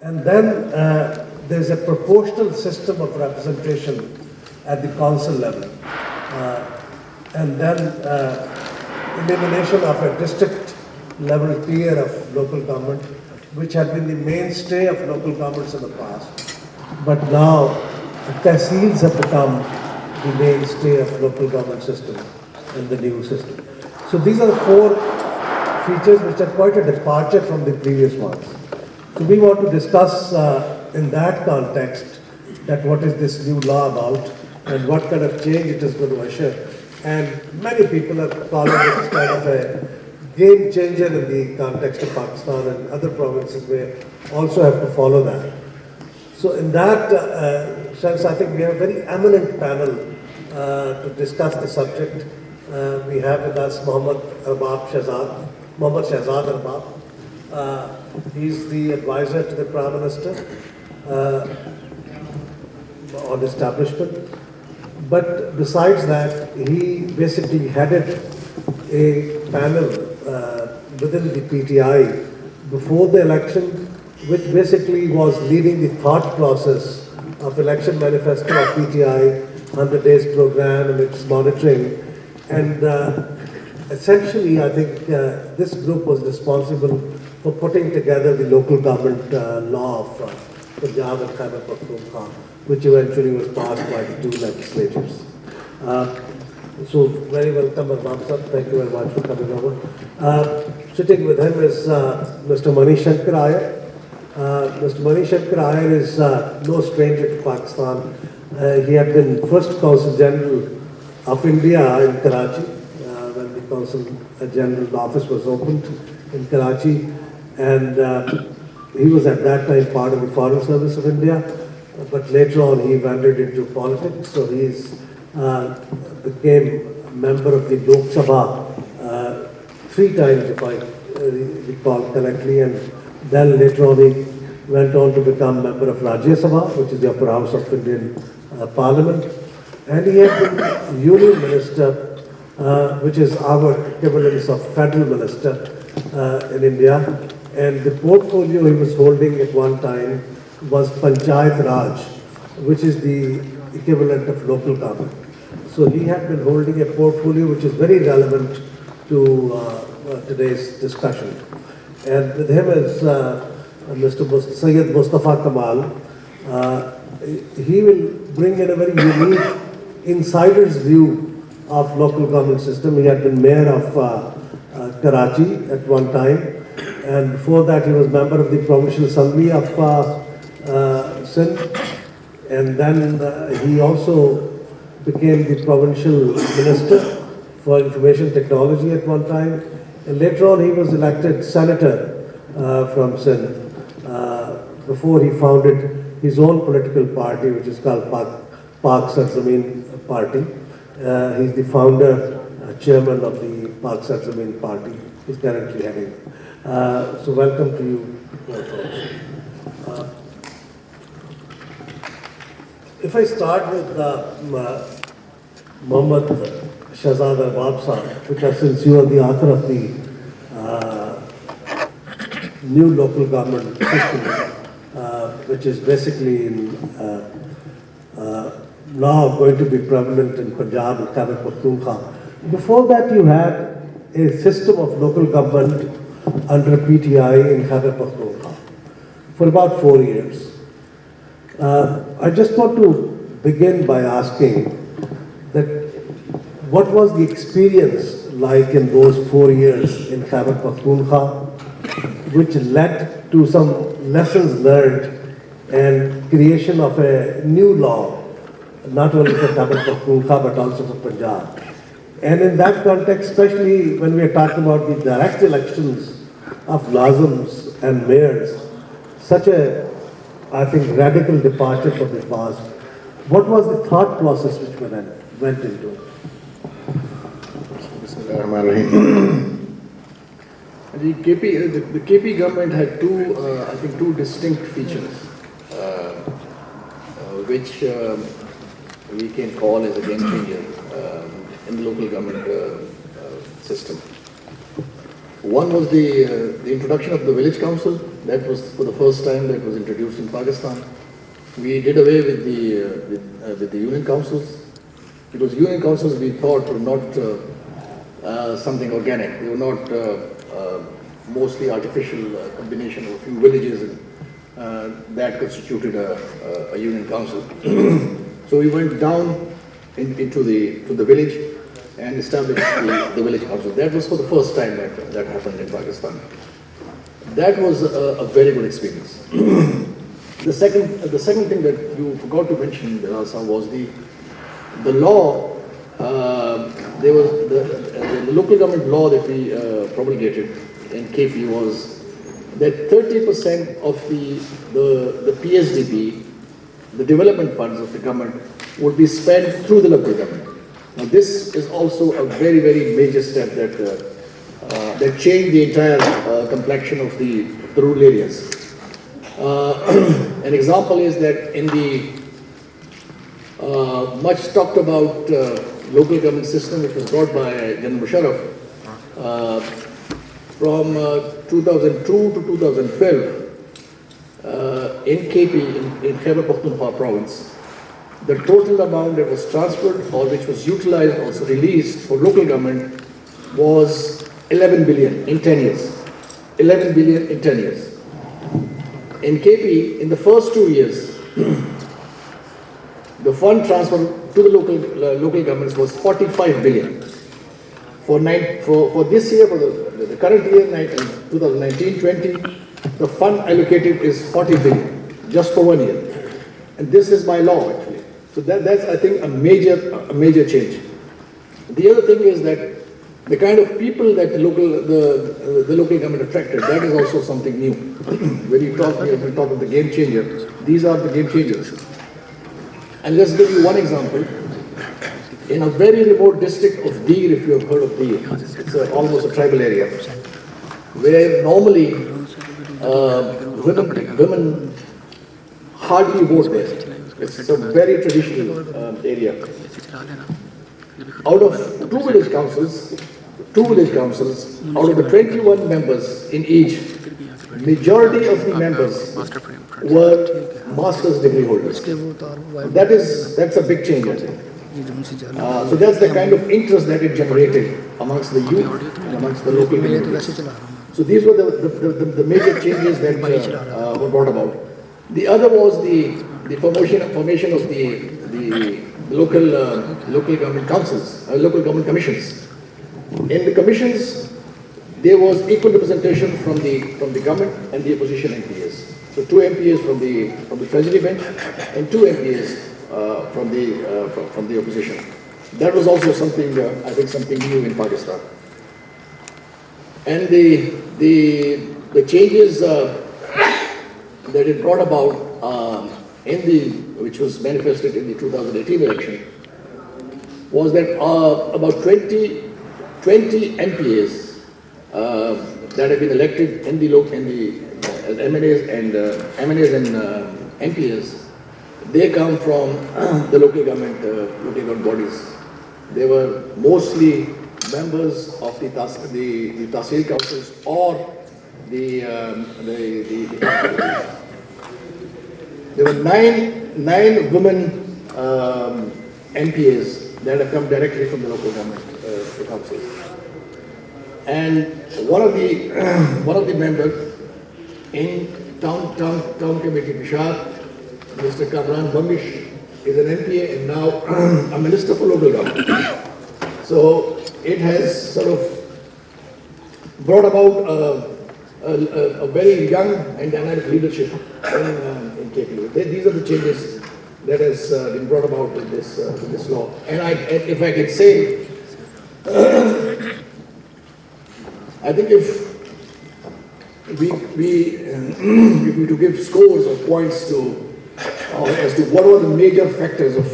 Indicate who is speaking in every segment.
Speaker 1: And then there's a proportional system of representation at the council level. And then elimination of a district level tier of local government, which had been the mainstay of local governments in the past. But now, tehsils have become the mainstay of local government system in the new system. So these are the four features which are quite a departure from the previous ones. So we want to discuss in that context that what is this new law about and what kind of change it is going to usher. And many people are calling it kind of a game changer in the context of Pakistan, and other provinces may also have to follow that. So in that sense, I think we have a very eminent panel to discuss the subject. We have with us Shehzad Arbab. He's the advisor to the Prime Minister on establishment. But besides that, he basically headed a panel within the PTI before the election, which basically was leading the thought process of election manifesto of PTI, 100 days program and its monitoring. And essentially, I think this group was responsible for putting together the local government law of Punjab and Khyber Pakhtunkhwa, which eventually was passed by the two legislatures. So very welcome, Arbab sir. Thank you very much for coming over. Sitting with him is Mr. Shankar Aiyer. Mr. Shankar Aiyer is no stranger to Pakistan. He had been first Consul General of India in Karachi when the Consul General office was opened in Karachi, and he was at that time part of the Foreign Service of India, but later on he wandered into politics, so he became a member of the Lok Sabha 3 times, if I recall correctly, and then later on he went on to become member of Rajya Sabha, which is the upper house of Indian Parliament, and he had been Union Minister, which is our equivalence of Federal Minister in India, and the portfolio he was holding at one time was Panchayat Raj, which is the equivalent of local government. So he had been holding a portfolio which is very relevant to today's discussion. And with him is Mr. Syed Mustafa Kamal. He will bring in a very unique insider's view of local government system. He had been mayor of Karachi at one time, and before that he was member of the Provincial Assembly of Sindh, and then he also became the Provincial Minister for Information Technology at one time, and later on he was elected Senator from Sindh before he founded his own political party, which is called Pak Sarzameen Party. He's the founder, chairman of the Pak Sarzameen Party. He's currently heading. So welcome to you, folks. If I start with Mohammad Shehzad Arbab sahab, because since you are the author of the new local government system, which is basically now going to be prevalent in Punjab and Khyber Pakhtunkhwa. Before that, you had a system of local government under PTI in Khyber Pakhtunkhwa for about 4 years. I just want to begin by asking that what was the experience like in those 4 years in Khyber Pakhtunkhwa, which led to some lessons learned and creation of a new law, not only for Khyber Pakhtunkhwa but also for Punjab. And in that context, especially when we are talking about the direct elections of Lazams and mayors, such a, I think, radical departure from the past, what was the thought process which went into it?
Speaker 2: The KP government had two distinct features, which we can call as a game changer in the local government system. One was the introduction of the village council. That was for the first time that was introduced in Pakistan. We did away with the union councils, because union councils we thought were not something organic. They were not mostly artificial combination of a few villages, and that constituted a union council. So we went down into the village and established the village council. That was for the first time that happened in Pakistan. That was a very good experience. The second thing that you forgot to mention, Bilal, was the law. There was the local government law that we promulgated in KP was that 30% of the PSDP, the development funds of the government, would be spent through the local government. Now this is also a very, very major step that changed the entire complexion of the rural areas. An example is that in the much talked about local government system which was brought by General Musharraf from 2002 to 2012 in KP, in Khyber Pakhtunkhwa province, the total amount that was transferred or which was utilized, also released for local government was 11 billion in 10 years. 11 billion in 10 years. In KP, in the first 2 years, the fund transfer to the local governments was 45 billion. For this year, for the current year, 2019-20, the fund allocated is 40 billion, just for 1 year. And this is by law, actually. So that's, I think, a major change. The other thing is that the kind of people that the local government attracted, that is also something new. When you talk of the game changer, these are the game changers. And let's give you one example. In a very remote district of Deer, if you have heard of Deer, it's almost a tribal area, where normally women hardly vote there. It's a very traditional area. Out of two village councils, out of the 21 members in each, majority of the members were master's degree holders. That's a big change, I think. So that's the kind of interest that it generated amongst the youth and amongst the local communities. So these were the major changes that were brought about. The other was the formation of the local government councils, local government commissions. In the commissions, there was equal representation from the government and the opposition MPs. So 2 MPs from the Treasury bench and 2 MPs from the opposition. That was also something, I think, something new in Pakistan. And the changes that it brought about which was manifested in the 2018 election, was that about 20 MPs that have been elected in the MNAs and MPs, they come from the local government bodies. They were mostly members of the Tahsil councils or there were nine women MPs that have come directly from the local government councils. And one of the members in town committee, Bishar, Mr. Kamran Bamish, is an MPA and now a minister for local government. So it has sort of brought about a very young and dynamic leadership in KP. These are the changes that has been brought about with this law. And if I can say, I think if we were to give scores or points as to what were the major factors of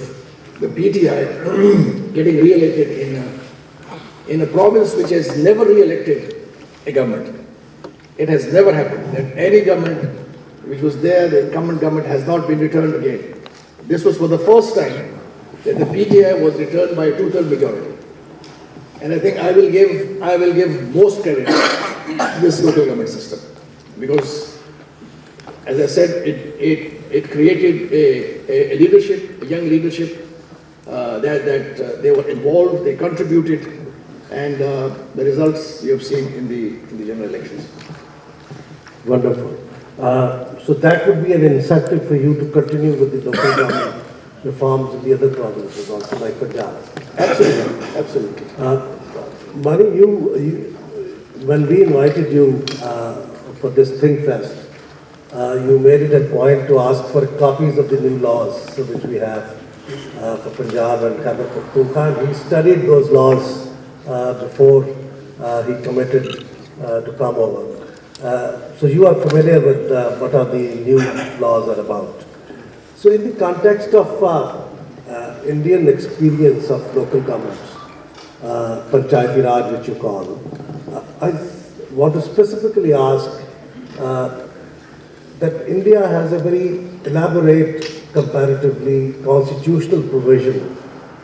Speaker 2: the PTI getting re-elected in a province which has never re-elected a government. It has never happened that any government which was there, the incumbent government, has not been returned again. This was for the first time that the PTI was returned by a 2/3 majority. And I think I will give most credit this local government system. Because, as I said, it created a leadership, a young leadership, that they were involved, they contributed, and the results you have seen in the general elections.
Speaker 1: Wonderful. So that would be an incentive for you to continue with the local government reforms in the other provinces, also like Punjab.
Speaker 2: Absolutely, absolutely.
Speaker 1: Mani, when we invited you for this ThinkFest, you made it a point to ask for copies of the new laws which we have for Punjab and Khyber Pakhtunkhwa. And he studied those laws before he committed to come over. So you are familiar with what are the new laws are about. So in the context of Indian experience of local governments, Panchayati Raj which you call, I want to specifically ask that India has a very elaborate, comparatively constitutional provision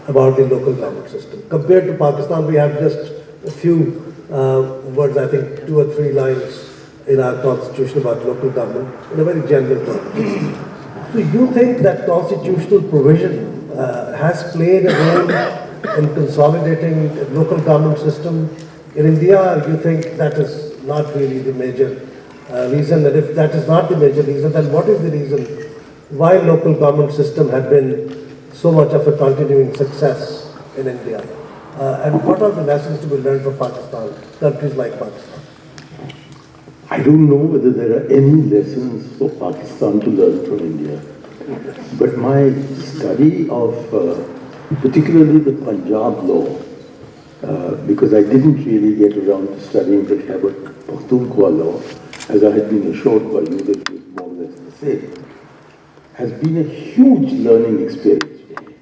Speaker 1: about the local government system. Compared to Pakistan, we have just a few words, I think 2 or 3 lines in our constitution about local government in a very general term. So you think that constitutional provision has played a role in consolidating the local government system in India, or you think that is not really the major reason? And if that is not the major reason, then what is the reason why local government system had been so much of a continuing success in India? And what are the lessons to be learned from Pakistan, countries like Pakistan?
Speaker 3: I don't know whether there are any lessons for Pakistan to learn from India. But my study of particularly the Punjab law, because I didn't really get around to studying the Khyber Pakhtunkhwa law, as I had been assured by you that it was more or less the same, has been a huge learning experience for me.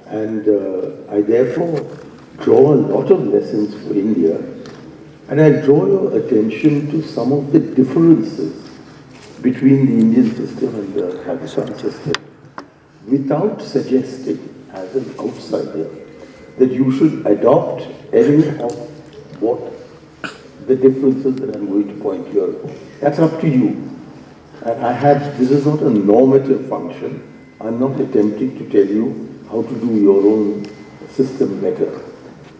Speaker 3: And I therefore draw a lot of lessons for India. And I draw your attention to some of the differences between the Indian system and the Pakistan system, without suggesting, as an outsider, that you should adopt any of what the differences that I'm going to point here. That's up to you. And this is not a normative function. I'm not attempting to tell you how to do your own system better.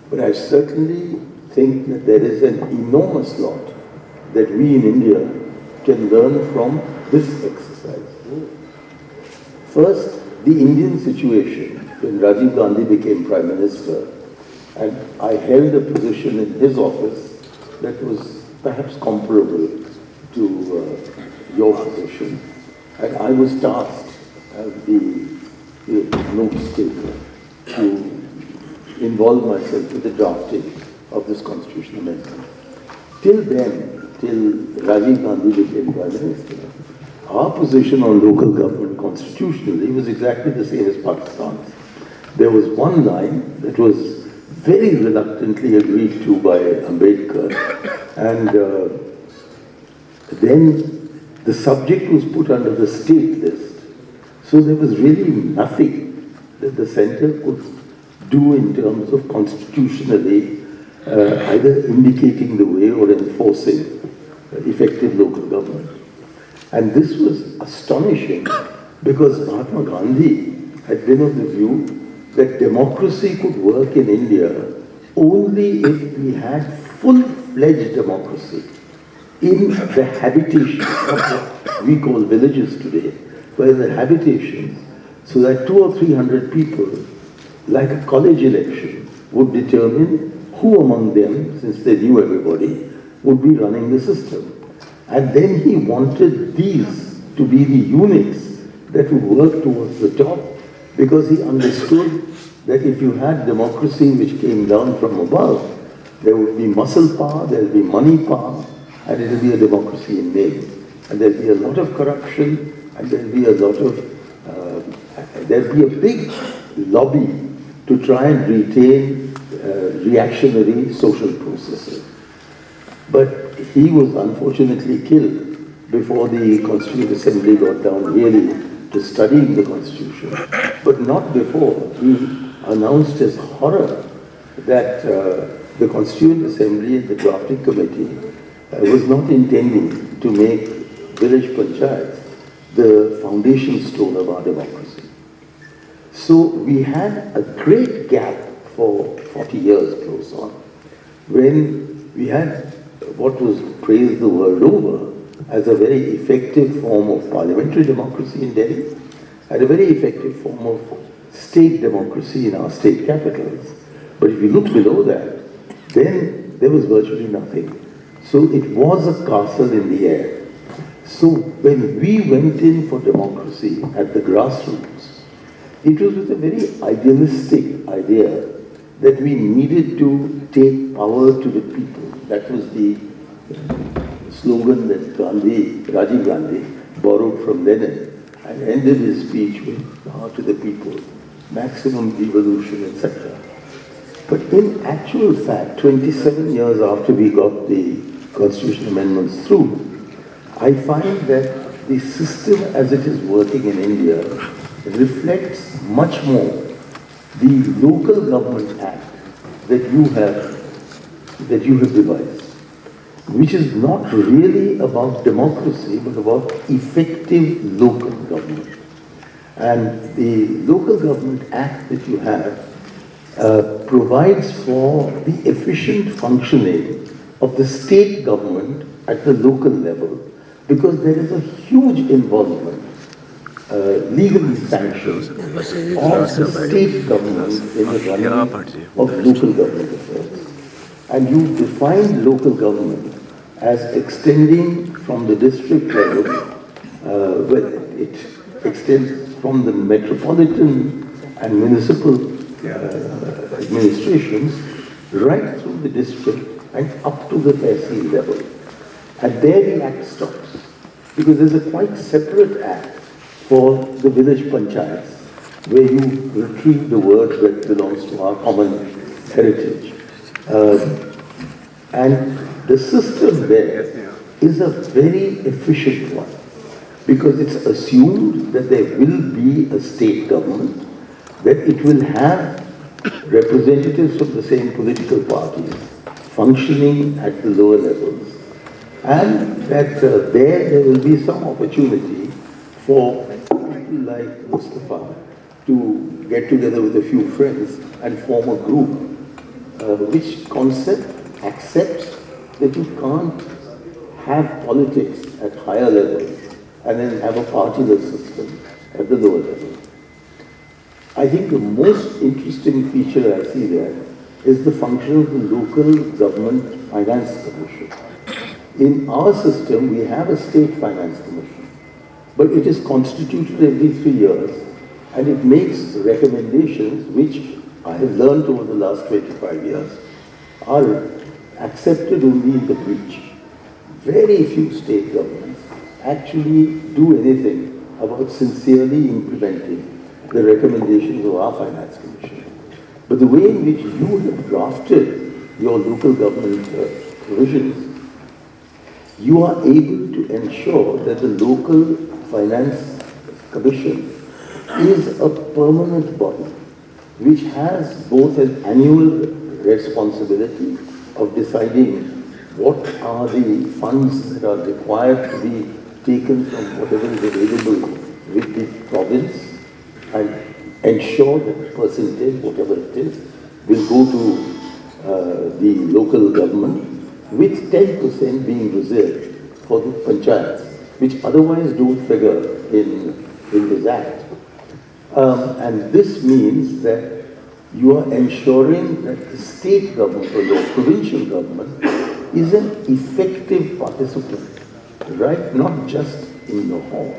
Speaker 3: But I certainly think that there is an enormous lot that we in India can learn from this exercise. First, the Indian situation when Rajiv Gandhi became Prime Minister, and I held a position in his office that was perhaps comparable to your position, and I was tasked as the notes taker to involve myself with the drafting of this constitutional amendment. Till then, till Rajiv Gandhi became Prime Minister, our position on local government constitutionally was exactly the same as Pakistan's. There was one line that was very reluctantly agreed to by Ambedkar, and then the subject was put under the state list. So there was really nothing that the centre could do in terms of constitutionally either indicating the way or enforcing effective local government. And this was astonishing because Mahatma Gandhi had been of the view that democracy could work in India only if we had full-fledged democracy in the habitation of what we call villages today, where the habitations, so that 200 or 300 people, like a college election, would determine who among them, since they knew everybody, would be running the system. And then he wanted these to be the units that would work towards the top, because he understood that if you had democracy which came down from above, there would be muscle power, there would be money power, and it would be a democracy in name. And there would be a lot of corruption, and there would be a lot of, there would be a big lobby to try and retain reactionary social processes. But he was unfortunately killed before the Constituent Assembly got down really to studying the Constitution, but not before he announced his horror that the Constituent Assembly and the drafting committee was not intending to make village panchayats the foundation stone of our democracy. So we had a great gap for 40 years close on, when we had what was praised the world over as a very effective form of parliamentary democracy in Delhi, and a very effective form of state democracy in our state capitals. But if you look below that, then there was virtually nothing. So it was a castle in the air. So when we went in for democracy at the grassroots, it was with a very idealistic idea that we needed to take power to the people. That was the slogan that Rajiv Gandhi borrowed from Lenin and ended his speech with power to the people, maximum devolution, etc. But in actual fact, 27 years after we got the constitutional amendments through, I find that the system as it is working in India reflects much more the local government act that you have devised, which is not really about democracy, but about effective local government. And the local government act that you have provides for the efficient functioning of the state government at the local level, because there is a huge involvement, legally sanctioned, of the state government in the running of local government affairs. And you define local government as extending from the district level, it extends from the metropolitan and municipal administrations right through the district and up to the tehsil level. And there the act stops, because there's a quite separate act for the village panchayats, where you retrieve the word that belongs to our common heritage. And the system there is a very efficient one, because it's assumed that there will be a state government, that it will have representatives from the same political parties functioning at the lower levels, and that there will be some opportunity for people like Mustafa to get together with a few friends and form a group, which concept accepts that you can't have politics at higher levels and then have a partyless system at the lower level. I think the most interesting feature I see there is the function of the local government finance commission. In our system, we have a state finance commission, but it is constituted every 3 years, and it makes recommendations which I have learned over the last 25 years are accepted only in the breach. Very few state governments actually do anything about sincerely implementing the recommendations of our finance commission. But the way in which you have drafted your local government provisions, you are able to ensure that the local finance commission is a permanent body which has both an annual responsibility of deciding what are the funds that are required to be taken from whatever is available with the province, and ensure that the percentage, whatever it is, will go to the local government, with 10% being reserved for the panchayats, which otherwise don't figure in this act. And this means that you are ensuring that the state government or the provincial government is an effective participant, right? Not just in Lahore,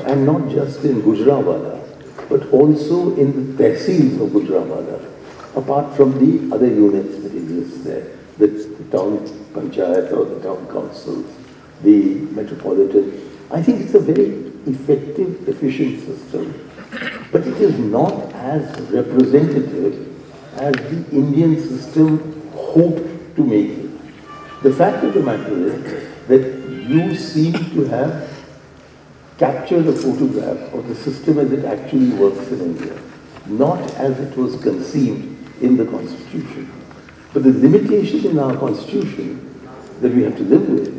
Speaker 3: and not just in Gujranwala, but also in the tehsils of Gujranwala, apart from the other units that exist there, the town panchayat or the town councils, the metropolitan. I think it's a very effective, efficient system, but it is not as representative as the Indian system hoped to make it. The fact of the matter is that you seem to have captured a photograph of the system as it actually works in India, not as it was conceived in the Constitution. But the limitation in our Constitution that we have to live with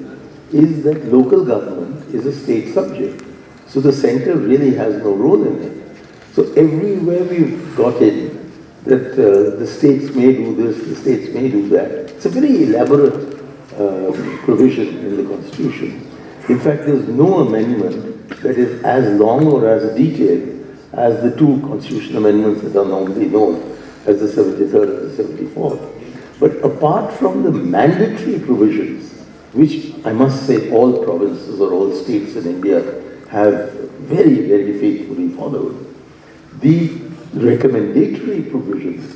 Speaker 3: is that local government is a state subject. So the center really has no role in it. So everywhere we've got in, that the states may do this, the states may do that. It's a very elaborate provision in the Constitution. In fact, there's no amendment that is as long or as detailed as the two constitutional amendments that are normally known as the 73rd and the 74th. But apart from the mandatory provisions, which I must say all provinces or all states in India have very, very faithfully followed, the recommendatory provisions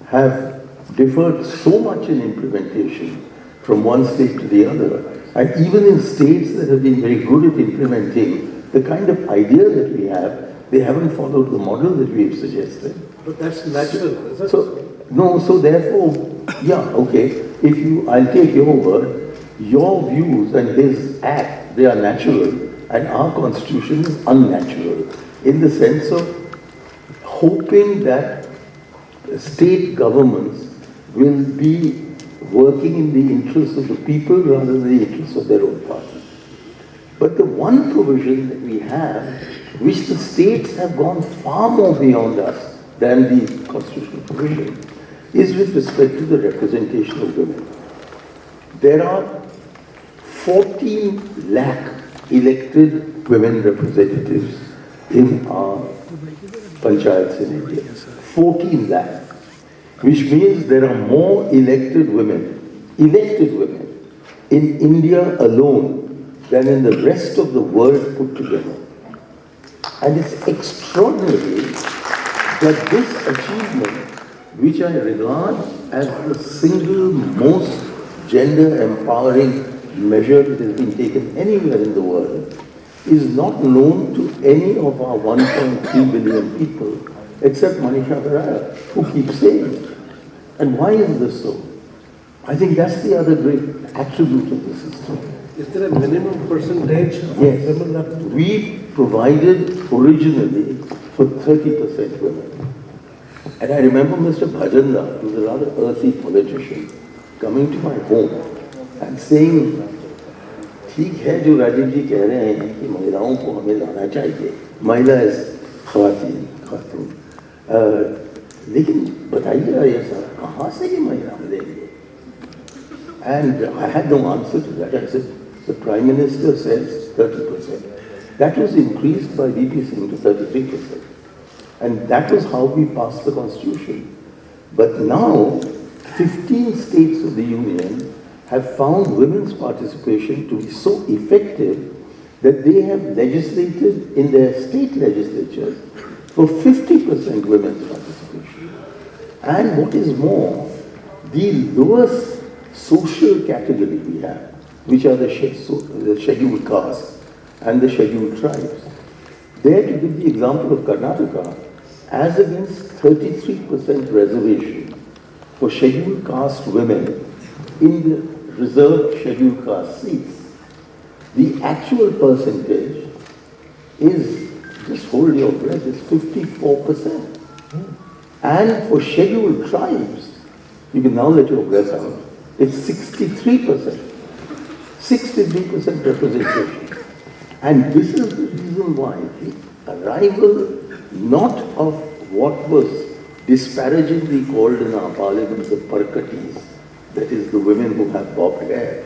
Speaker 3: have differed so much in implementation from one state to the other. And even in states that have been very good at implementing the kind of idea that we have, they haven't followed the model that we have suggested.
Speaker 1: But that's natural, isn't it?
Speaker 3: So therefore, yeah, okay, I'll take your word, your views and his act, they are natural, and our constitution is unnatural, in the sense of hoping that state governments will be working in the interests of the people rather than the interests of their own party. But the one provision that we have, which the states have gone far more beyond us than the constitutional provision, is with respect to the representation of women. There are 14 lakh elected women representatives in our panchayats in India. 14 lakh. Which means there are more elected women in India alone than in the rest of the world put together. And it's extraordinary that this achievement, which I regard as the single most gender empowering measure that has been taken anywhere in the world, is not known to any of our 1.3 billion people except Manisha Paraya, who keeps saying it. And why is this so? I think that's the other great attribute of the system.
Speaker 1: Is there a minimum percentage of
Speaker 3: Yes.
Speaker 1: women that
Speaker 3: We provided originally for 30% women. And I remember Mr. Bhajanda, who was a rather earthy politician, coming to my home and saying, ठीक है जो राजीव जी कह रहे हैं कि महिलाओं को हमें लाना चाहिए, महिला खातून, लेकिन बताइएगा ये सब कहाँ से ये महिला मिलेंगे? And I had no answer to that. I said, the Prime Minister says 30%. That was increased by VP Singh to 33%. And that was how we passed the Constitution. But now, 15 states of the Union have found women's participation to be so effective that they have legislated in their state legislatures for 50% women's participation. And what is more, the lowest social category we have, which are the scheduled castes and the scheduled tribes. There, to give the example of Karnataka, as against 33% reservation for scheduled caste women in the reserved scheduled caste seats, the actual percentage is, just hold your breath, is 54%. And for scheduled tribes, you can now let your breath out, it's 63%. 63% representation. And this is the reason why the arrival not of what was disparagingly called in our parliament the parkatis, that is the women who have bobbed hair,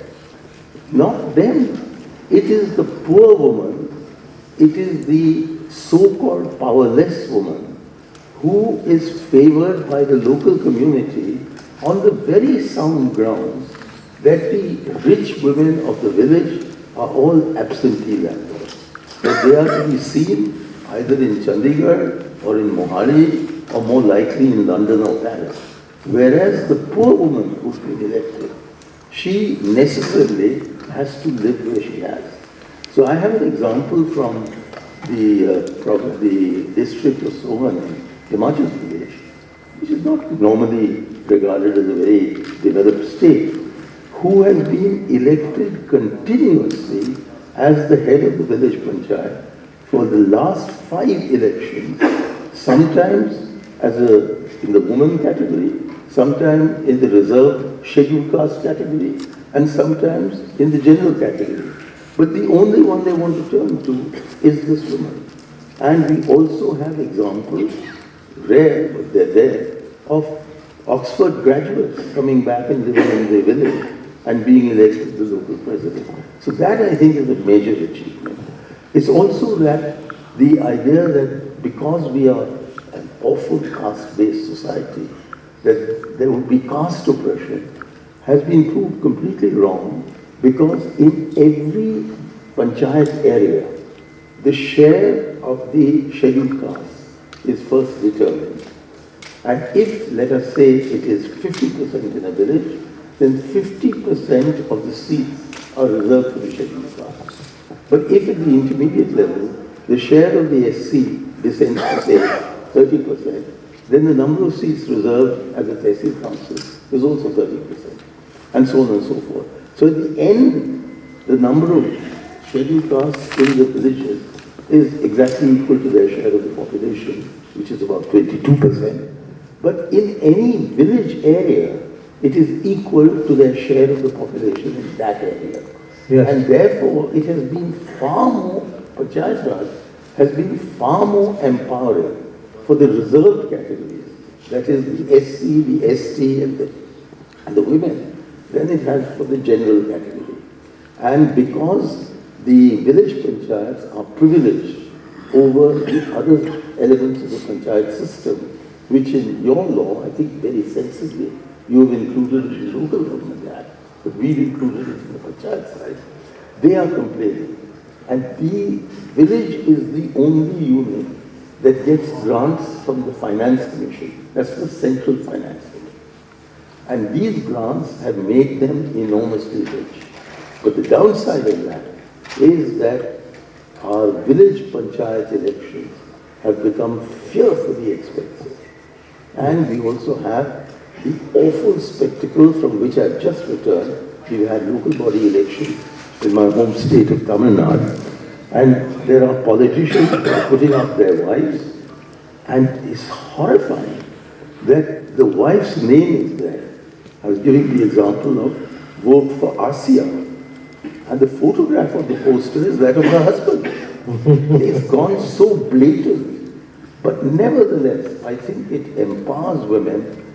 Speaker 3: not them. It is the poor woman, it is the so-called powerless woman who is favored by the local community on the very sound grounds that the rich women of the village are all absentee landlords. That they are to be seen either in Chandigarh or in Mohali or more likely in London or Paris. Whereas the poor woman who's been elected, she necessarily has to live where she has. So I have an example from the district of Sohan in Himachal Pradesh, which is not normally regarded as a very developed state, who has been elected continuously as the head of the village panchayat for the last 5 elections, sometimes in the woman category, sometimes in the reserved scheduled caste category, and sometimes in the general category. But the only one they want to turn to is this woman. And we also have examples, rare, but they're there, of Oxford graduates coming back and living in their village and being elected the local president. So that, I think, is a major achievement. It's also that the idea that because we are an awful caste-based society, that there would be caste oppression has been proved completely wrong, because in every panchayat area, the share of the scheduled caste is first determined. And if, let us say, it is 50% in a village, then 50% of the seats are reserved for the scheduled caste. But if at the intermediate level, the share of the SC descends to say 30%, then the number of seats reserved at the Tehsil Council is also 30%, and so on and so forth. So at the end, the number of scheduled castes in the villages is exactly equal to their share of the population, which is about 22%. But in any village area, it is equal to their share of the population in that area.
Speaker 1: Yes.
Speaker 3: And therefore, it has been far more, Panchayat Raj has been far more empowering for the reserved categories, that is the SC, the ST, and the women, than it has for the general category. And because the village panchayats are privileged over the other elements of the panchayat system, which in your law, I think very sensibly, you have included in the local government act, but we've included it in the panchayat side. They are complaining. And the village is the only unit that gets grants from the finance commission. That's the central finance commission. And these grants have made them enormously rich. But the downside of that is that our village panchayat elections have become fearfully expensive. And we also have the awful spectacle from which I've just returned. We've had local body elections in my home state of Tamil Nadu. And there are politicians putting up their wives, and it's horrifying that the wife's name is there. I was giving the example of vote for Asia, and the photograph of the poster is that of her husband. It's gone so blatant. But nevertheless, I think it empowers women,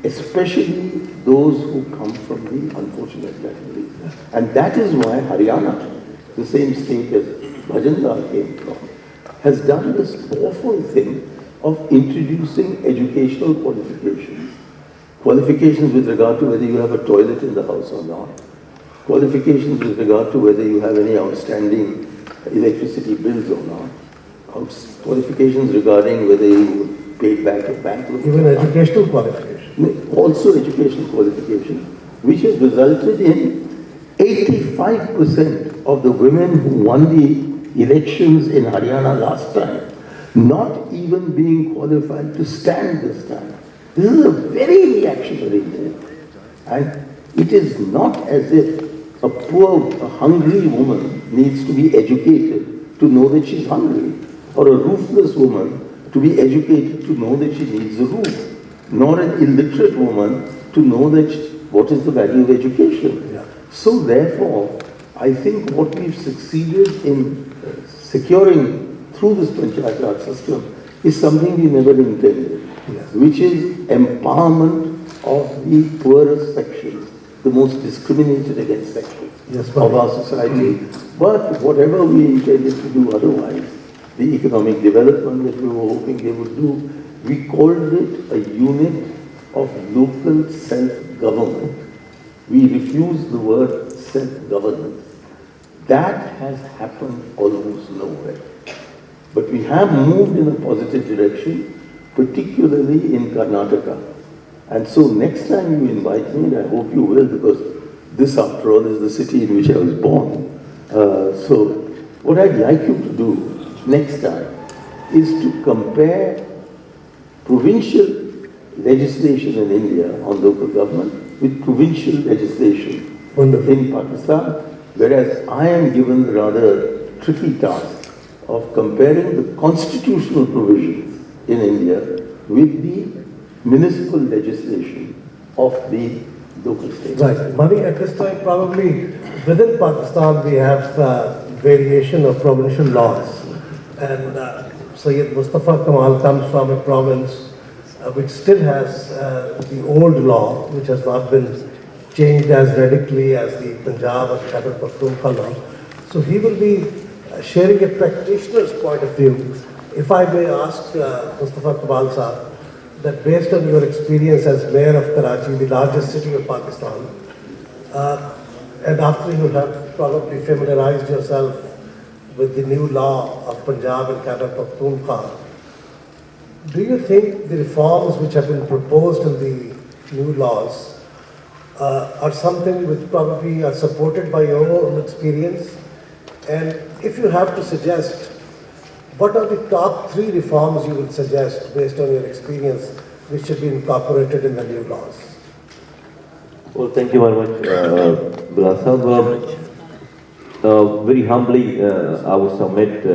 Speaker 3: especially those who come from the unfortunate categories. And that is why Haryana, the same state as Bhajandar came from, has done this awful thing of introducing educational qualifications. Qualifications with regard to whether you have a toilet in the house or not. Qualifications with regard to whether you have any outstanding electricity bills or not. Qualifications regarding whether you paid back your bank loan.
Speaker 1: Even educational qualification.
Speaker 3: Also educational qualification, which has resulted in 85% of the women who won the elections in Haryana last time not even being qualified to stand this time. This is a very reactionary move. And it is not as if a poor, a hungry woman needs to be educated to know that she's hungry, or a roofless woman to be educated to know that she needs a roof, nor an illiterate woman to know that what is the value of education.
Speaker 1: Yeah.
Speaker 3: So therefore, I think what we've succeeded in securing through this Panchayat Raj system is something we never intended, which is empowerment of the poorest sections, the most discriminated against sections of our society. But whatever we intended to do otherwise, the economic development that we were hoping they would do, we called it a unit of local self-government. We refused the word self-governance. That has happened almost nowhere. But we have moved in a positive direction, particularly in Karnataka. And so next time you invite me, and I hope you will, because this after all is the city in which I was born. So what I'd like you to do next time is to compare provincial legislation in India on local government with provincial legislation in Pakistan, whereas I am given the rather tricky task of comparing the constitutional provisions in India with the municipal legislation of the local states.
Speaker 1: Right. Money at this time, probably within Pakistan, we have variation of provincial laws. And Syed Mustafa Kamal comes from a province which still has the old law, which has not been changed as radically as the Punjab or Khyber Pakhtunkhwa law. So he will be sharing a practitioner's point of view. If I may ask Mustafa Kamal Sahab, that based on your experience as mayor of Karachi, the largest city of Pakistan, and after you have probably familiarized yourself with the new law of Punjab and Khyber Pakhtunkhwa, do you think the reforms which have been proposed in the new laws are something which probably are supported by your own experience? And if you have to suggest, what are the top 3 reforms you would suggest based on your experience which should be incorporated in the new laws?
Speaker 4: Well, thank you very much, Bilal Sahab. Very humbly, I would submit,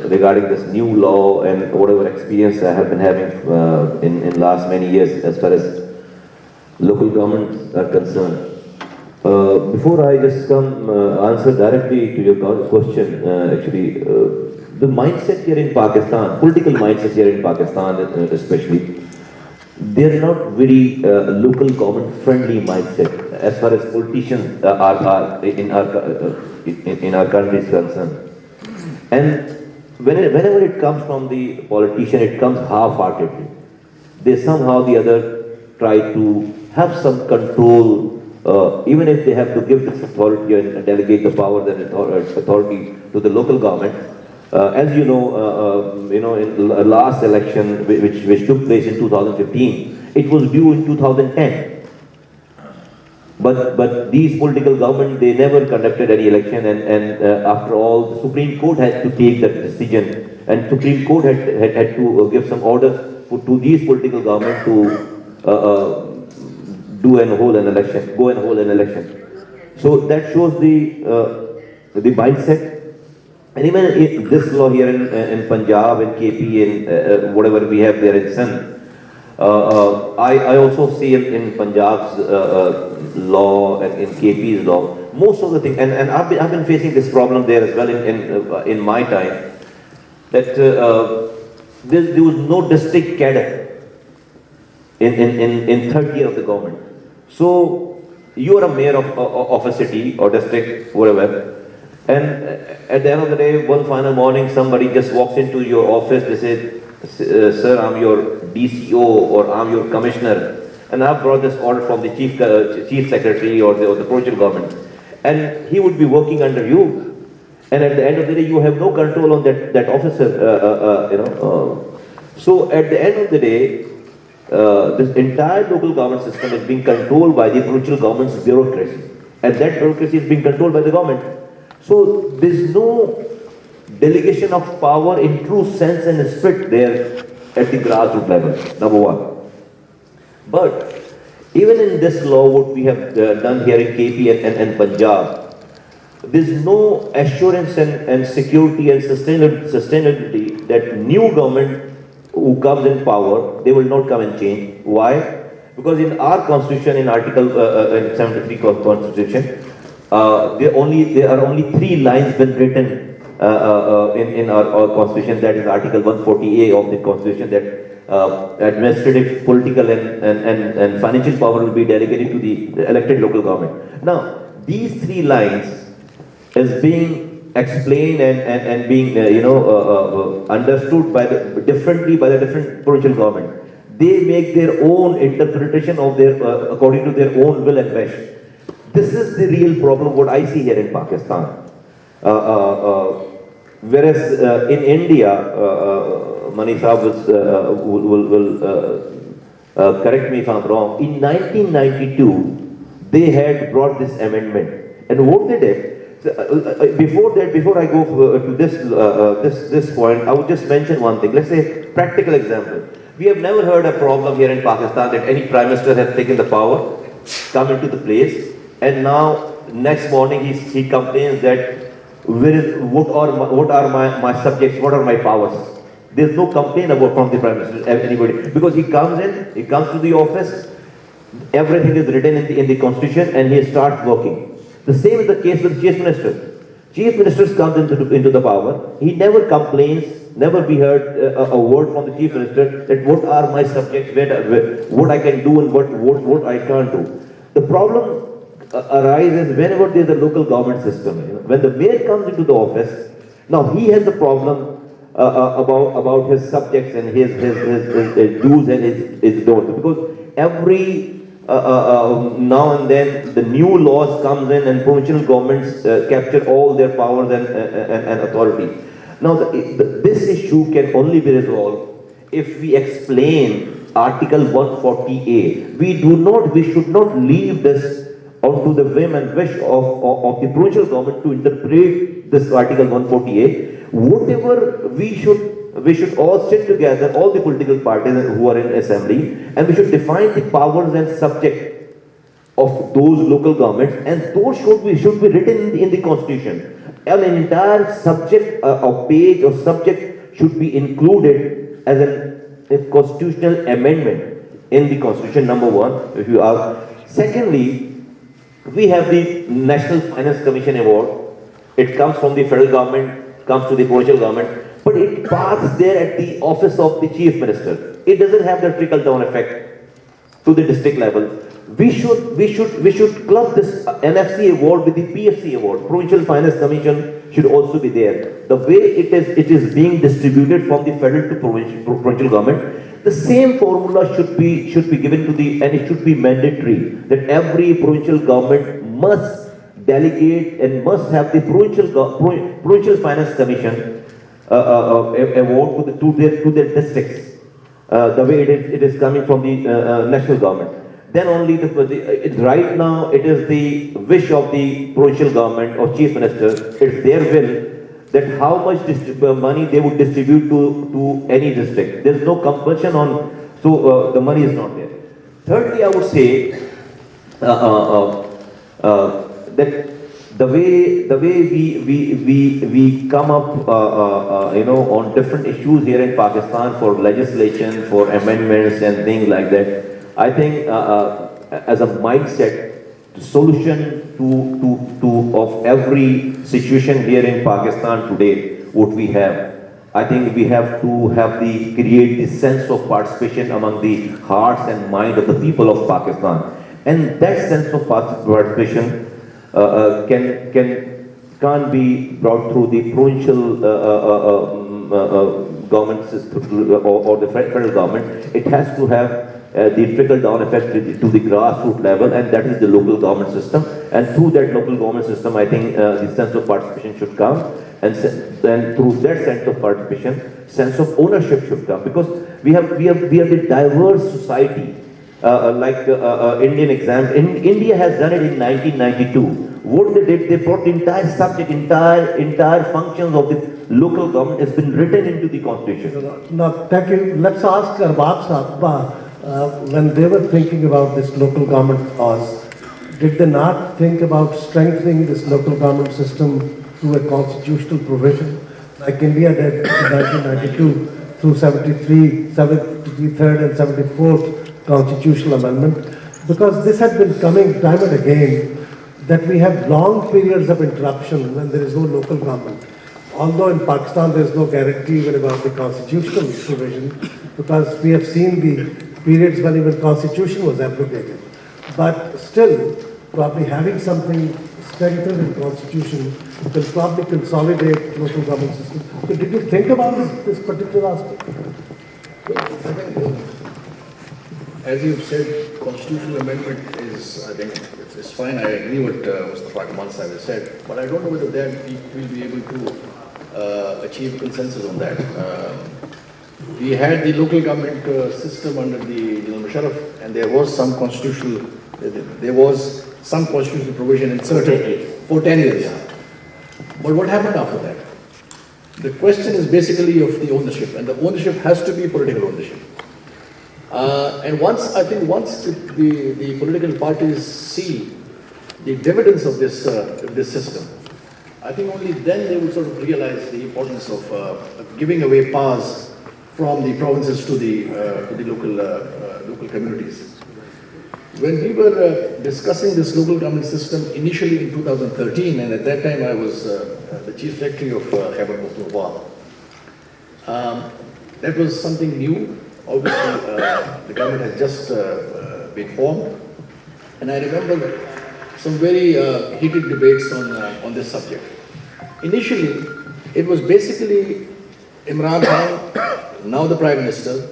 Speaker 4: regarding this new law and whatever experience I have been having in last many years as far as local governments are concerned. Before I just come answer directly to your question, the mindset here in Pakistan, political mindset here in Pakistan especially, they are not very local government friendly mindset as far as politicians are in our country is concerned. And whenever it comes from the politician, it comes half-heartedly. They somehow the other try to have some control, even if they have to give this authority and delegate the power and authority to the local government. As you know, in the last election which took place in 2015, it was due in 2010. But these political governments, they never conducted any election, and after all, the Supreme Court had to take that decision, and Supreme Court had to give some orders to these political governments to go and hold an election. So that shows the mindset. And even this law here in Punjab, in KP, and whatever we have there in Sindh, I also see in Punjab's law and in KP's law, most of the things, and I've been facing this problem there as well in my time, that there was no district cadre in third year of the government. So you are a mayor of a city or district, whatever, and at the end of the day, one final morning, somebody just walks into your office, they say, sir, I'm your DCO or I'm your commissioner, and I've brought this order from the chief secretary or the provincial government, and he would be working under you, and at the end of the day, you have no control on that officer, So at the end of the day, this entire local government system is being controlled by the provincial government's bureaucracy, and that bureaucracy is being controlled by the government. So there's no delegation of power in true sense and spirit there at the grassroots level, number one. But even in this law, what we have done here in KP and Punjab, there's no assurance and security and sustainability that new government who comes in power, they will not come and change. Why? Because in our constitution, in Article 73 Constitution, there are only 3 lines been written in our constitution, that is Article 140A of the constitution, that administrative, political and financial power will be delegated to the elected local government. Now, these 3 lines is being explained and being understood differently by the different provincial government. They make their own interpretation of their according to their own will and wish. This is the real problem what I see here in Pakistan. Whereas in India, Mani Sahab will correct me if I'm wrong, in 1992, they had brought this amendment. And what they did, before I go to this point, I would just mention one thing. Let's say, practical example. We have never heard a problem here in Pakistan that any Prime Minister has taken the power, come into the place, and now next morning he complains that what are my subjects, what are my powers. There's no complaint about from the Prime Minister, anybody, because he comes to the office, Everything is written in the constitution and he starts working. The same is the case with chief minister. Chief minister comes into the power. He never complains, never be heard a word from the chief minister that what are my subjects, what I can do and what I can't do. The problem arises whenever there is a local government system. When the mayor comes into the office, now he has the problem about his subjects and his do's and his don'ts, because every now and then the new laws comes in and provincial governments capture all their powers and authority. Now this issue can only be resolved if we explain Article 140A. We should not leave this onto the whim and wish of the provincial government to interpret this Article 140A. Whatever we should all sit together, all the political parties who are in assembly, and we should define the powers and subject of those local governments, and those should be written in the constitution. An entire subject, a page or subject should be included as a constitutional amendment in the constitution, number one, if you ask. Secondly, we have the National Finance Commission Award. It comes from the federal government, comes to the provincial government, but it parks there at the office of the chief minister. It doesn't have the trickle-down effect to the district level. We should club this NFC award with the PFC award. Provincial Finance Commission should also be there. The way it is being distributed from the federal to provincial government, the same formula should be given to the, and it should be mandatory that every provincial government must delegate and must have the provincial finance commission award to their districts, the way it is coming from the national government. Then only right now it is the wish of the provincial government or chief minister. It's their will that how much money they would distribute to any district. There is no compulsion on, so the money is not there. Thirdly, I would say that the way we come up on different issues here in Pakistan for legislation, for amendments and things like that, I think as a mindset, the solution to of every situation here in Pakistan today, what we have, I think we have to create this sense of participation among the hearts and mind of the people of Pakistan, and that sense of participation can't be brought through the provincial government system or the federal government. It has to have the trickle-down effect to the grassroots level, and that is the local government system. And through that local government system, I think the sense of participation should come, and then through that sense of participation, sense of ownership should come, because we are the diverse society. Like Indian exam, India has done it in 1992. What they did, they brought the entire subject, entire functions of the local government has been written into the constitution.
Speaker 1: Now, thank you. Let's ask Arbab Sahab, when they were thinking about this local government cause, did they not think about strengthening this local government system through a constitutional provision, like India did in 1992 through 73rd and 74th constitutional amendment? Because this had been coming time and again, that we have long periods of interruption when there is no local government. Although in Pakistan there is no guarantee even about the constitutional provision, because we have seen the periods when even constitution was abrogated. But still, probably having something strengthened in constitution will probably consolidate local government system. So did you think about this particular aspect?
Speaker 2: As you've said, constitutional amendment is, I think, it's fine. I agree with Mustafa Kamal has said, but I don't know whether we will be able to achieve consensus on that. We had the local government system under the Musharraf, and there was some constitutional provision inserted for 10 years. But what happened after that? The question is basically of the ownership, and the ownership has to be political ownership. And once the political parties see the dividends of this system, I think only then they will sort of realize the importance of giving away powers from the provinces to the local communities. When we were discussing this local government system initially in 2013, and at that time I was the chief secretary of Khyber Pakhtunkhwa, that was something new. Obviously, the government has just been formed, and I remember some very heated debates on this subject. Initially, it was basically Imran Khan, now the Prime Minister,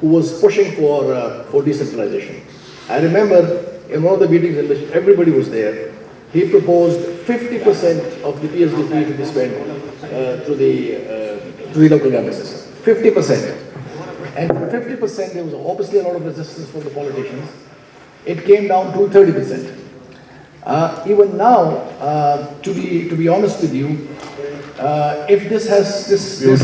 Speaker 2: who was pushing for decentralization. I remember in one of the meetings in which everybody was there, he proposed 50% of the PSDP to be spent to the local government system. 50%. And for 50%, there was obviously a lot of resistance from the politicians. It came down to 30%. Even now, to be honest with you, if this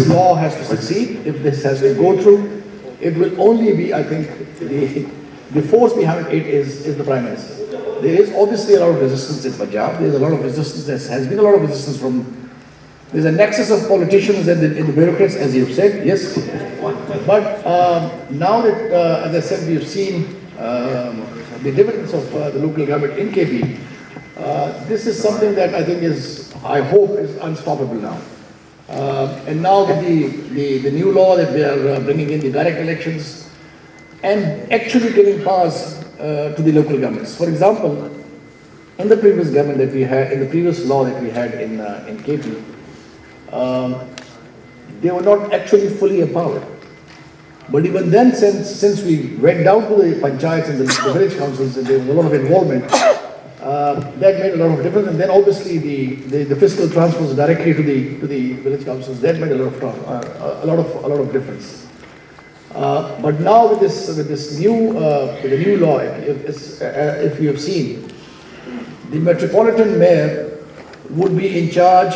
Speaker 2: law has to succeed, if this has to go through, it will only be, I think, the force behind it is the Prime Minister. There is obviously a lot of resistance in Punjab. There is a lot of resistance. There has been a lot of resistance from. There's a nexus of politicians and the bureaucrats, as you've said, yes. But now that, as I said, we've seen the dividends of the local government in KP, this is something that I think I hope is unstoppable now. And now with the new law that we are bringing in, the direct elections, and actually giving powers to the local governments. For example, in the previous government that we had, in the previous law that we had in KP, they were not actually fully empowered. But even then, since we went down to the panchayats and the village councils, and there was a lot of involvement, that made a lot of difference. And then obviously the fiscal transfers directly to the village councils, that made a lot of difference. But now with this new law, if you have seen, the metropolitan mayor would be in charge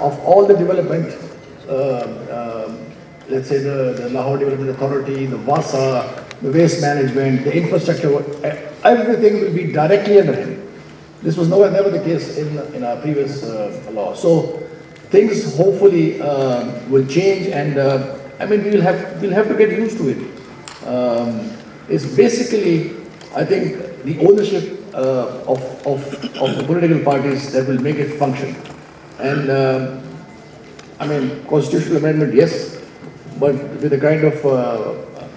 Speaker 2: of all the development. Let's say the Lahore Development Authority, the VASA, the waste management, the infrastructure, everything will be directly under him. This was never the case in our previous law. So things hopefully will change, and I mean we'll have to get used to it. It's basically, I think, the ownership of the political parties that will make it function. And I mean, constitutional amendment, yes. But with the kind of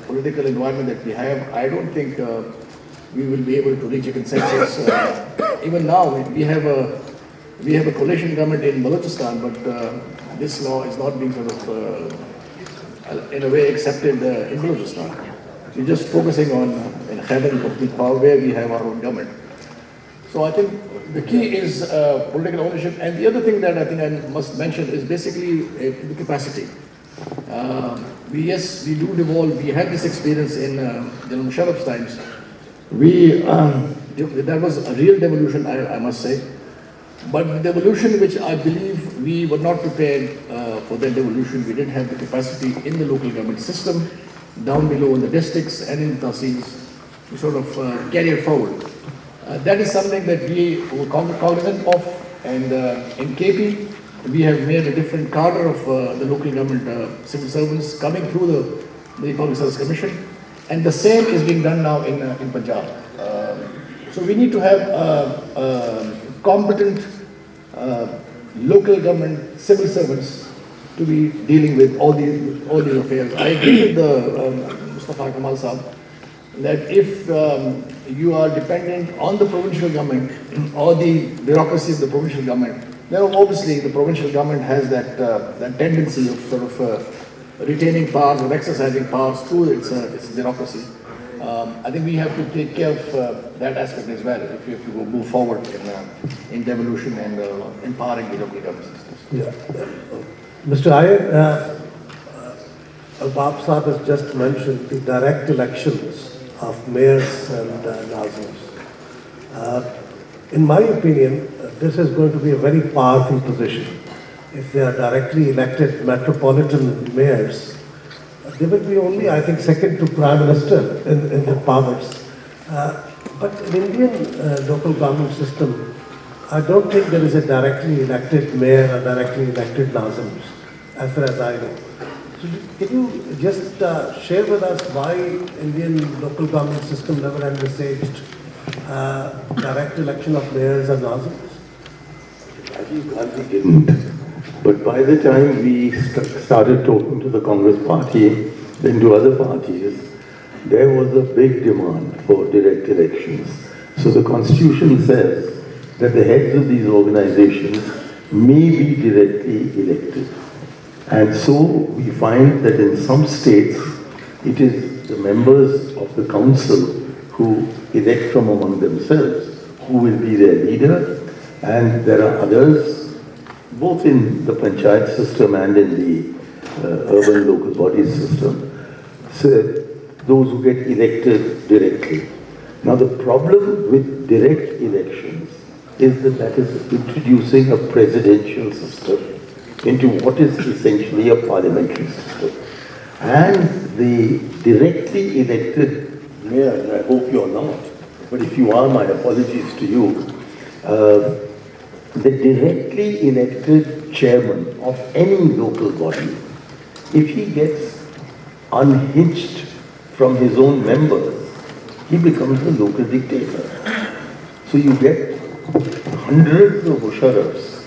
Speaker 2: political environment that we have, I don't think we will be able to reach a consensus. Even now, we have a coalition government in Balochistan, but this law is not being sort of, in a way, accepted in Balochistan. We're just focusing on in Khyber Pakhtunkhwa, where we have our own government. So I think the key is political ownership, and the other thing that I think I must mention is basically the capacity. We do devolve. We had this experience in General Musharraf's times. That was a real devolution, I must say. But the devolution, which I believe we were not prepared for that devolution, we didn't have the capacity in the local government system, down below in the districts and in the tahsils, to sort of carry it forward. That is something that we were cognizant of, and in KP, we have made a different cadre of the local government civil servants coming through the Public Service Commission, and the same is being done now in Punjab. So we need to have competent local government civil servants to be dealing with all these affairs. I agree with Mustafa Kamal Sahab that if you are dependent on the provincial government or the bureaucracy of the provincial government, then obviously the provincial government has that tendency of sort of retaining powers or exercising powers through its bureaucracy. I think we have to take care of that aspect as well if we have to move forward in devolution and empowering the local government systems.
Speaker 1: Yeah. Mr. Aiyer, Arbab Sahab has just mentioned the direct elections of mayors and nazims. In my opinion, this is going to be a very powerful position. If they are directly elected metropolitan mayors, they will be only, I think, second to Prime Minister in the powers. But in Indian local government system, I don't think there is a directly elected mayor or directly elected nazims, as far as I know. So can you just share with us why Indian local government system never envisaged direct election of mayors and nazis?
Speaker 3: Rajiv Gandhi didn't. But by the time we started talking to the Congress party, then to other parties, there was a big demand for direct elections. So the Constitution says that the heads of these organizations may be directly elected. And so we find that in some states, it is the members of the council who elect from among themselves who will be their leader, and there are others, both in the panchayat system and in the urban local bodies system, so those who get elected directly. Now the problem with direct elections is that that is introducing a presidential system into what is essentially a parliamentary system. And the directly elected mayor, and I hope you're not, but if you are, my apologies to you, the directly elected chairman of any local body, if he gets unhinged from his own members, he becomes a local dictator. So you get hundreds of musharrafs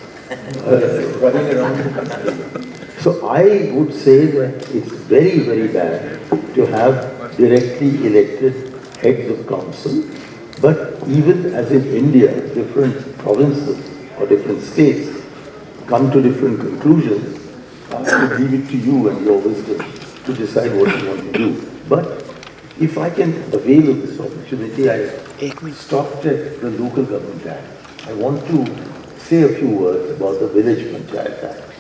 Speaker 3: running around the country. So I would say that it's very, very bad to have directly elected heads of council, but even as in India, different provinces or different states come to different conclusions, I would leave it to you and your wisdom to decide what you want to do. But if I can avail of this opportunity, I stopped at the Local Government Act. I want to say a few words about the Village Panchayat Act,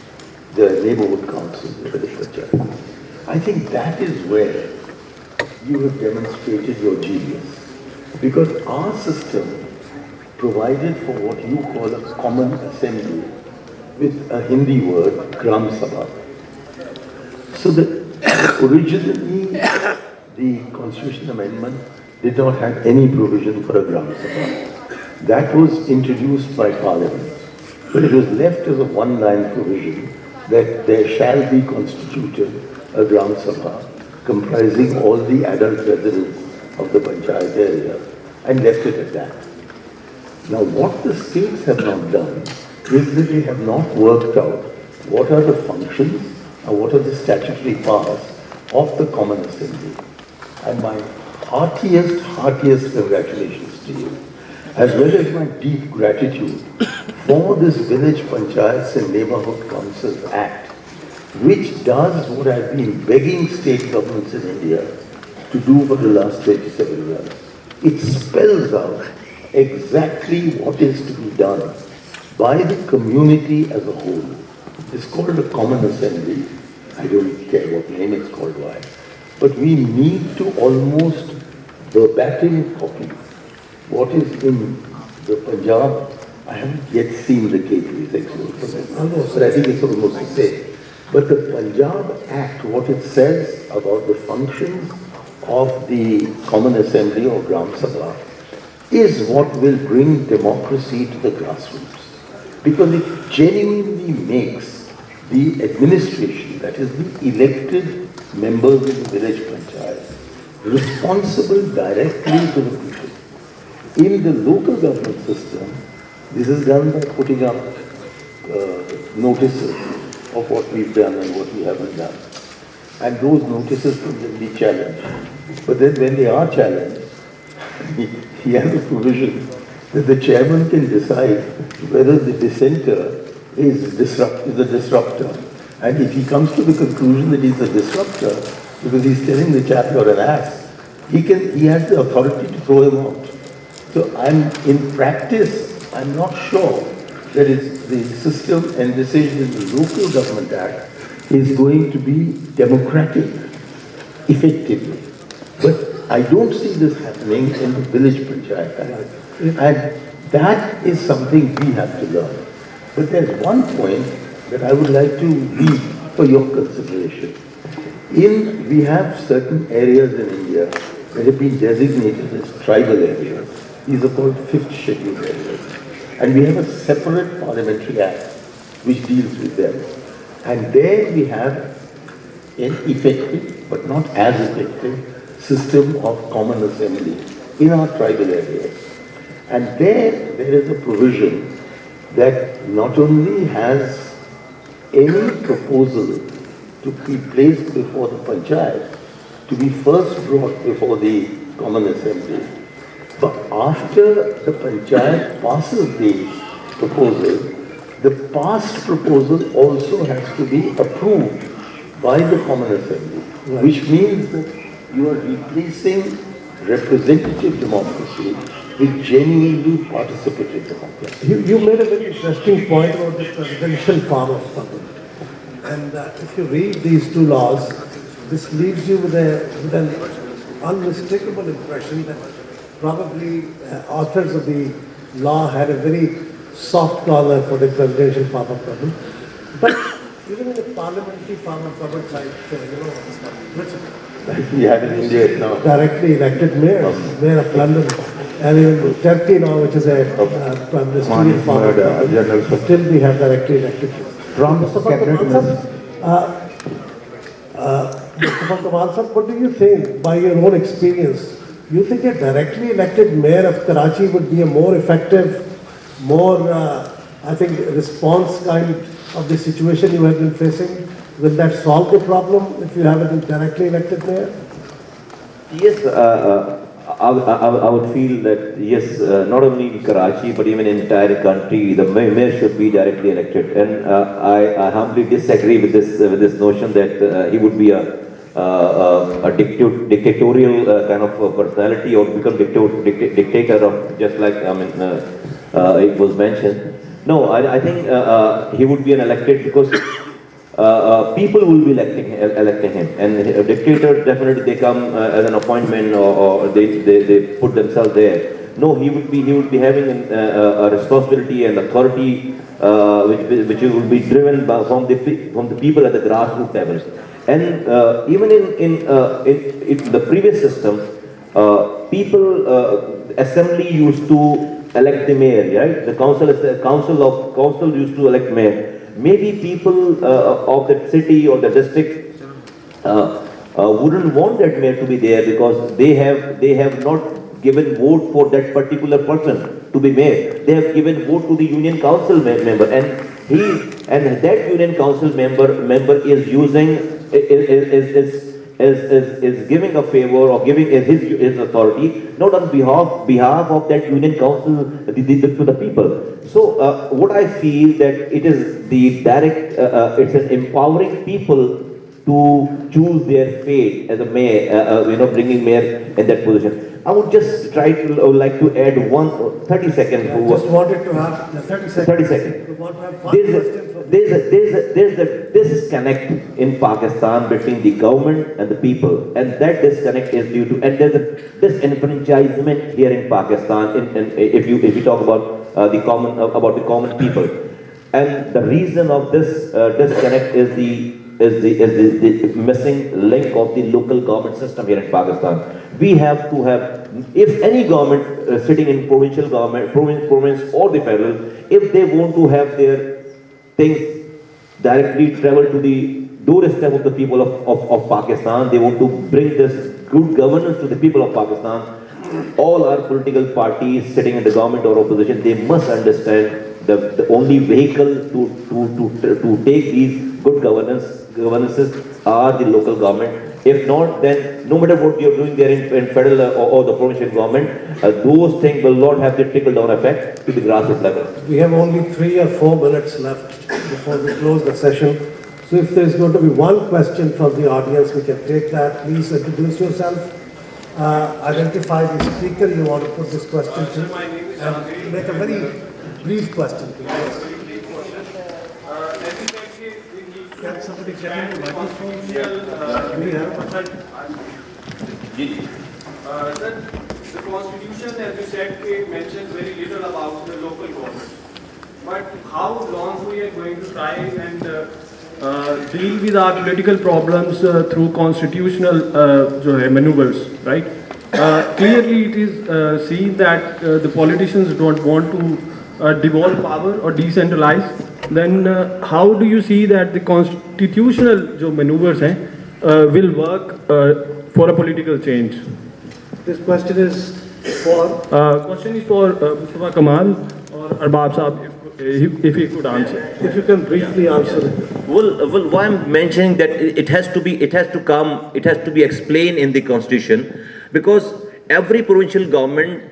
Speaker 3: the Neighborhood Council, the Village Panchayat. I think that is where you have demonstrated your genius. Because our system provided for what you call a common assembly with a Hindi word, Gram Sabha. So that originally the Constitution Amendment did not have any provision for a Gram Sabha. That was introduced by Parliament, but it was left as a one-line provision that there shall be constituted a Gram Sabha comprising all the adult residents of the Panchayat area, and left it at that. Now what the states have not done is that they have not worked out what are the functions and what are the statutory powers of the Common Assembly. And my heartiest congratulations to you, as well as my deep gratitude for this Village Panchayats and Neighborhood Councils Act, which does what I've been begging state governments in India to do for the last 27 years. It spells out exactly what is to be done by the community as a whole. It's called a Common Assembly. I don't care what name it's called why. But we need to almost verbatim copy what is in the Punjab. I haven't yet seen the K3's excellent, but I think it's almost the same. But the Punjab Act, what it says about the functions of the Common Assembly or Gram Sabha is what will bring democracy to the grassroots. Because it genuinely makes the administration, that is the elected members of the village panchayat, responsible directly to the people. In the local government system, this is done by putting up notices of what we've done and what we haven't done. And those notices can then be challenged. But then when they are challenged, he has a provision that the chairman can decide whether the dissenter is a disruptor. And if he comes to the conclusion that he's a disruptor, because he's telling the chap you're an ass, he has the authority to throw him out. So in practice, I'm not sure that the system and decision in the Local Government Act is going to be democratic, effectively. But I don't see this happening in the Village Panchayat Act. And that is something we have to learn. But there's one point that I would like to leave for your consideration. We have certain areas in India that have been designated as tribal areas. These are called fifth scheduled areas. And we have a separate parliamentary act which deals with them. And there we have an effective, but not as effective, system of common assembly in our tribal areas. And there is a provision that not only has any proposal to be placed before the panchayat to be first brought before the Common Assembly, but after the panchayat passes the proposal, the past proposal also has to be approved by the Common Assembly, which means that you are replacing representative democracy with genuinely participative democracy.
Speaker 1: You made a very interesting point about the presidential form of government. And if you read these two laws, this leaves you with an unmistakable impression that probably authors of the law had a very soft corner for the presidential form of government. But even in the parliamentary form of government, like,
Speaker 3: We have in India now.
Speaker 1: directly elected mayor of London, and in Turkey now, which is a ministerial form of government, but still we have directly elected. Mustafa Kamal sir, what do you think, by your own experience, you think a directly elected mayor of Karachi would be a more effective, more, response kind of the situation you have been facing? Will that solve the problem if you have a directly elected mayor?
Speaker 4: Yes, I would feel that yes, not only in Karachi but even in entire country, the mayor should be directly elected. And I humbly disagree with this notion that he would be a dictatorial kind of personality or become dictator of, just like it was mentioned. No, I think he would be an elected because people will be electing him, and a dictator definitely they come as an appointment or they put themselves there. No, he would be having a responsibility and authority which will be driven from the people at the grassroots level. And even in the previous system, people assembly used to elect the mayor, right? The council used to elect mayor. Maybe people of that city or the district wouldn't want that mayor to be there because they have not given vote for that particular person to be mayor. They have given vote to the union council member, and that union council member is using is giving a favor or giving his authority not on behalf of that union council to the people. So what I feel that it is the direct, it's an empowering people to choose their fate as a mayor, bringing mayor in that position. I would just like to add 30 seconds.
Speaker 1: I just wanted to have 30 seconds.
Speaker 4: 30 seconds.
Speaker 1: You want to have one question from
Speaker 4: There's a disconnect in Pakistan between the government and the people, and that disconnect is due to, and there's a disenfranchisement here in Pakistan. If you talk about the common people, and the reason of this disconnect is the missing link of the local government system here in Pakistan. We have to have, if any government sitting in provincial government, province or the federal, if they want to have their things directly travel to the doorstep of the people of Pakistan, they want to bring this good governance to the people of Pakistan. All our political parties sitting in the government or opposition, they must understand the only vehicle to take these good governances are the local government. If not, then no matter what you're doing there in federal or the provincial government, those things will not have the trickle-down effect to the grassroots level.
Speaker 1: We have only 3 or 4 minutes left before we close the session. So if there's going to be one question from the audience, we can take that. Please introduce yourself. Identify the speaker you want to put this question to. And make a very brief question, please. Can somebody get in the microphone? Do we have a mic?
Speaker 5: Sir, the Constitution, as you said, it mentions very little about the local government. But how long we are going to try and deal with our political problems through constitutional maneuvers, right? Clearly, it is seen that the politicians don't want to devolve power or decentralize. Then how do you see that the constitutional maneuvers will work for a political change?
Speaker 1: This question is
Speaker 5: Question is for Mustafa, Kamal or Arbab Sahab, if he could answer.
Speaker 1: If you can briefly answer it.
Speaker 4: Well, why I'm mentioning that it has to be explained in the constitution, because every provincial government,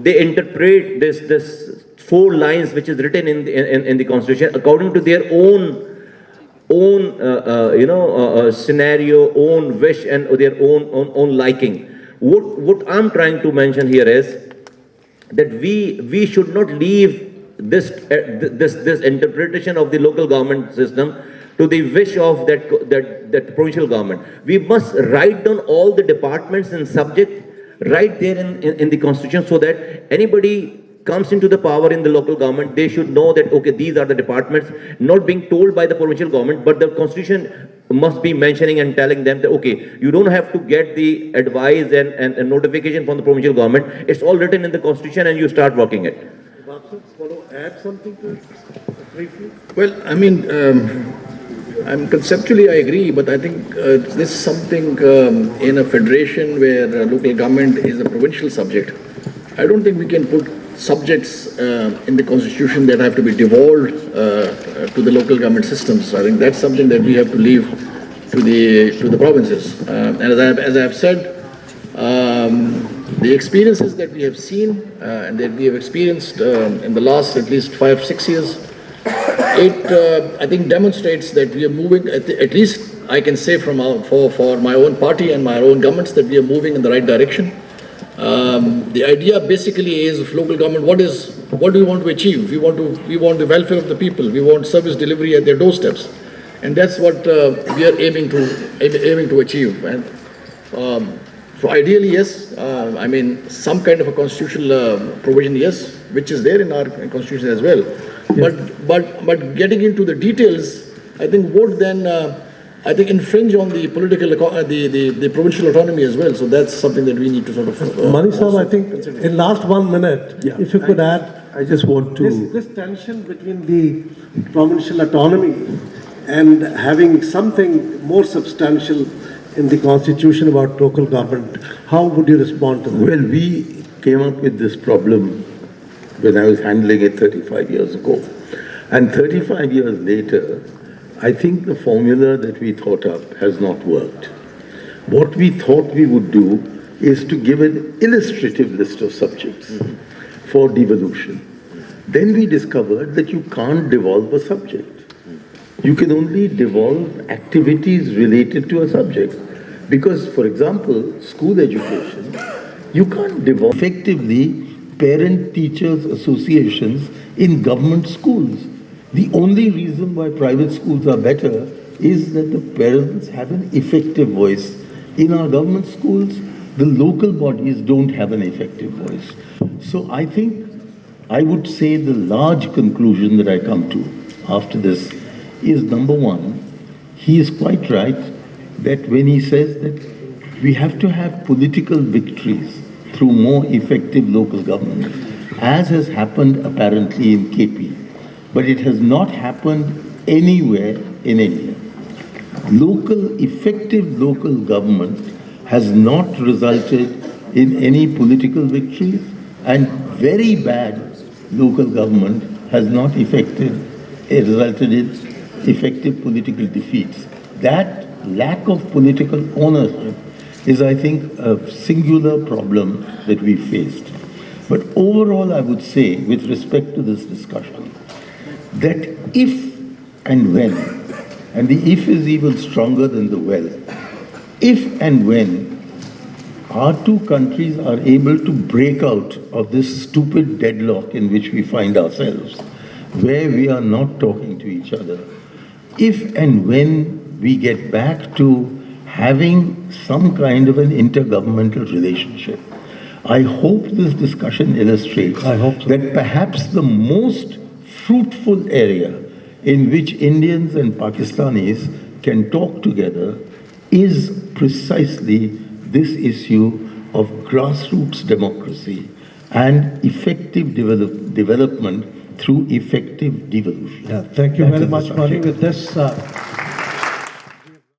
Speaker 4: they interpret this 4 lines which is written in the constitution according to their own scenario, own wish, and their own liking. What I'm trying to mention here is that we should not leave this interpretation of the local government system to the wish of that provincial government. We must write down all the departments and subject right there in the constitution, so that anybody comes into the power in the local government, they should know that, okay, these are the departments, not being told by the provincial government, but the constitution must be mentioning and telling them that, okay, you don't have to get the advice and notification from the provincial government. It's all written in the constitution and you start working it.
Speaker 1: Want to add something to it briefly?
Speaker 2: Well, I mean, conceptually I agree, but I think this is something in a federation where local government is a provincial subject. I don't think we can put subjects in the constitution that have to be devolved to the local government systems. I think that's something that we have to leave to the provinces. And as I have said, the experiences that we have seen and that we have experienced in the last at least 5-6 years, it I think demonstrates that we are moving, at least I can say for my own party and my own governments, that we are moving in the right direction. The idea basically is of local government, what do we want to achieve? We want the welfare of the people. We want service delivery at their doorsteps, and that's what we are aiming to achieve. And so ideally, yes, I mean some kind of a constitutional provision, yes, which is there in our constitution as well. Yes. But getting into the details, I think would then infringe on the political, the provincial autonomy as well. So that's something that we need to sort of.
Speaker 1: Manisha, I think in last 1 minute, if you could add.
Speaker 3: I just want to.
Speaker 1: This tension between the provincial autonomy and having something more substantial in the constitution about local government, how would you respond to that?
Speaker 3: Well, we came up with this problem when I was handling it 35 years ago. And 35 years later, I think the formula that we thought up has not worked. What we thought we would do is to give an illustrative list of subjects for devolution. Then we discovered that you can't devolve a subject. You can only devolve activities related to a subject. Because, for example, school education, you can't devolve effectively parent-teachers associations in government schools. The only reason why private schools are better is that the parents have an effective voice. In our government schools, the local bodies don't have an effective voice. So I think I would say the large conclusion that I come to after this is, number one, he is quite right that when he says that we have to have political victories through more effective local government, as has happened apparently in KP. But it has not happened anywhere in India. Effective local government has not resulted in any political victories, and very bad local government has not resulted in effective political defeats. That lack of political ownership is, I think, a singular problem that we faced. But overall, I would say, with respect to this discussion, that if and when, and the if is even stronger than the well, if and when our two countries are able to break out of this stupid deadlock in which we find ourselves, where we are not talking to each other, if and when we get back to having some kind of an intergovernmental relationship, I hope this discussion illustrates that perhaps the most fruitful area in which Indians and Pakistanis can talk together is precisely this issue of grassroots democracy and effective development through effective devolution.
Speaker 1: Yeah, thank you very much, Mani. With this,